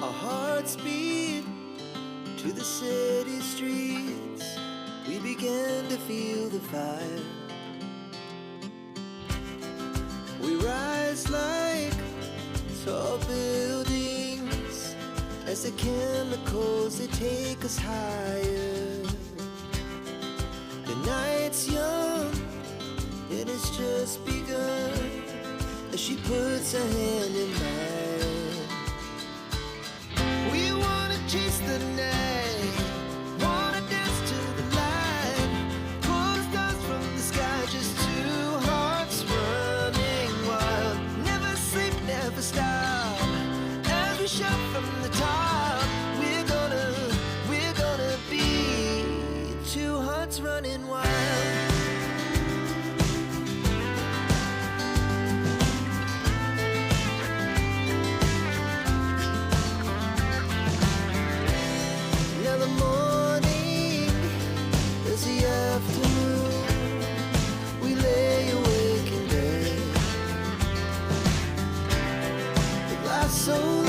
Our hearts beat to the city streets. We began to feel the fire. We rise like tall buildings as the chemicals, they take us higher. The night's young, it has just begun, as she puts her hand in mine. We wanna chase the night, wanna dance to the light, pull the stars from the sky, just two hearts running wild. Never sleep, never stop, as we shout from the top. We're gonna be two hearts running wild. Now the morning is the afternoon. We lay awake in bed. The glass so